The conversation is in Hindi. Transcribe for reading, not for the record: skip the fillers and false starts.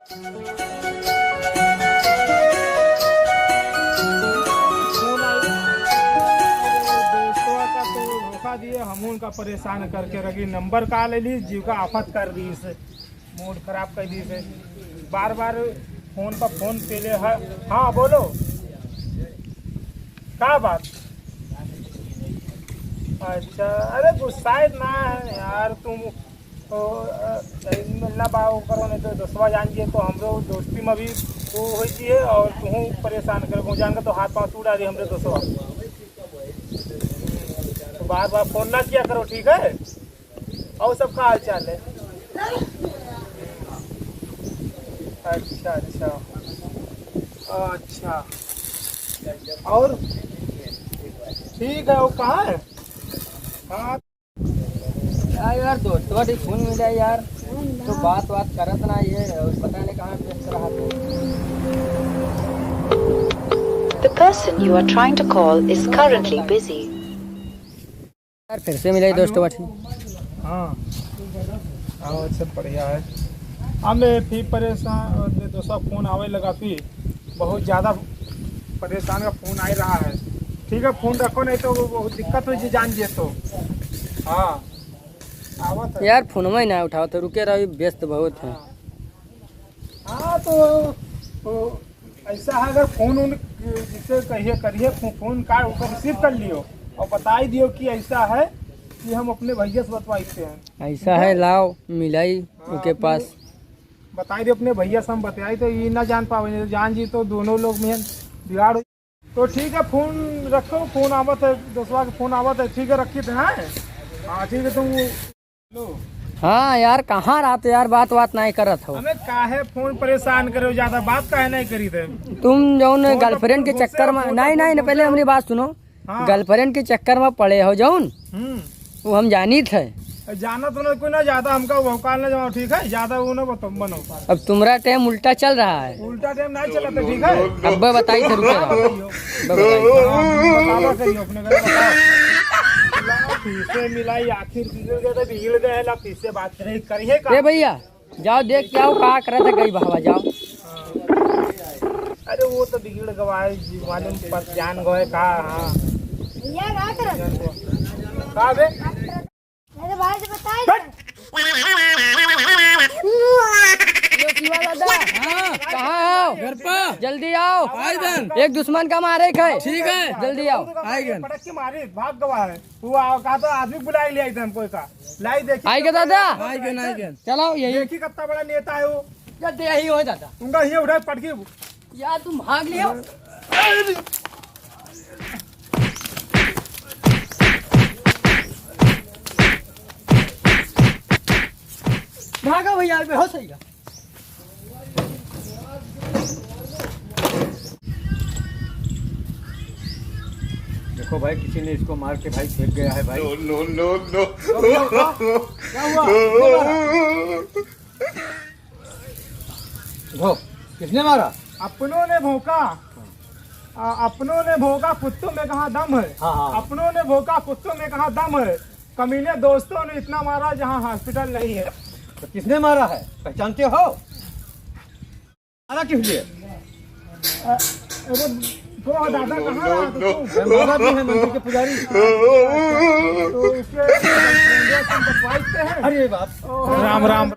दिए हम उनका परेशान करके रखी नंबर का ले ली जीव का आफत कर दी इसे मूड खराब कर दी इसे बार बार फोन पर फोन पे ले है। हाँ बोलो क्या बात। अच्छा अरे गुस्साए ना है यार तुम तो मिलना बात करो नहीं तो दोस्तवा जान दिए तो हम लोग दोस्ती में भी वो हुई है और तुम परेशान कर जान तो हाथ पाँव टूटा दी हमरे दोस्तवा। बार बार फोन ना किया करो ठीक है। और सबका हाल चाल है। अच्छा अच्छा अच्छा और ठीक है वो कहाँ है। हाँ यार दोस्तों फोन मिला यार तो बात करत ना ये और पता नहीं कहाँ व्यस्त रहा। The person you are trying to call is currently busy. यार फिर से मिला दोस्तों। हाँ हाँ सब बढ़िया है। हमें फिर परेशान दोस्तों फोन आवे लगा फिर बहुत ज़्यादा परेशान का फोन आ रहा है। ठीक है फोन रखो नहीं तो बहुत दिक्कत हो जान दिए तो। हाँ आवत है यार फोन में ना उठाओ तो रुके रहो व्यस्त बहुत है। हाँ तो ऐसा है अगर फोन उन जिससे करिए फोन का रिसीव कर लियो और बता ही दियो कि ऐसा है कि हम अपने भैया से बतवाते हैं। ऐसा है लाओ मिलाई उनके पास बताई दे अपने भैया से हम बताई तो ये ना जान पावे जान जी तो दोनों लोग में बिगाड़। तो ठीक है फोन रखो फोन आवत है दोस्तवा के फोन आवत है ठीक है रखिए थे। हाँ ठीक है तुम लो। हाँ यार कहाँ रहते यार बात नहीं करत हो। हमें काहे फोन परेशान करे ज्यादा बात काहे नहीं करी थे तुम जौन गर्लफ्रेंड के चक्कर में नहीं पहले हमारी बात सुनो। हाँ। गर्लफ्रेंड के चक्कर में पड़े हो जौन वो हम जानी थे जाना तो ना कोई ना ज्यादा हमका भौकाल ना जाओ ठीक है ज्यादा वो ना बनो। अब तुम्हारा टाइम उल्टा चल रहा है। उल्टा टाइम नहीं चला था ठीक है। अब बताई थे रुके करियो अपने घर बताओ फिर से मिलाई आखिर बिगड़ गए ला फिर से बात करिए ए भैया जाओ देख के आओ कहा करे थे गई भावा जाओ। अरे वो तो बिगड़ गवाए मालूम पर जान गए कहा। हाँ कहा बे मेरे भाई से बताइए कहाँ आओ घर पर जल्दी आओ एक दुश्मन का मारे है। ठीक है जल्दी आओ पटक के मारे भाग गवा है वो कहा तो आदमी बुला लिया था हमको का लाई देखी आएगा दादा चलो यही देखी कितना बड़ा नेता है वो यही हो दादा उनका ये उठा पटकी यार तुम भाग लियो। भागा भैया हो सही का। देखो भाई किसी ने इसको मार के भाई फेंक गया है भाई। नो किसने मारा। अपनों ने भौंका अपनों ने भौंका कुत्तों में कहा दम है। हाँ। अपनों ने भौंका कुत्तों में कहा दम है कमीने दोस्तों ने इतना मारा जहाँ हॉस्पिटल नहीं है। तो किसने मारा है पहचानते हो मारा किस लिए। अरे वो दादा कहाँ रहा था तू? मारा भी है मंदिर के पुजारी। तो उसके हैं। अरे बाप राम राम।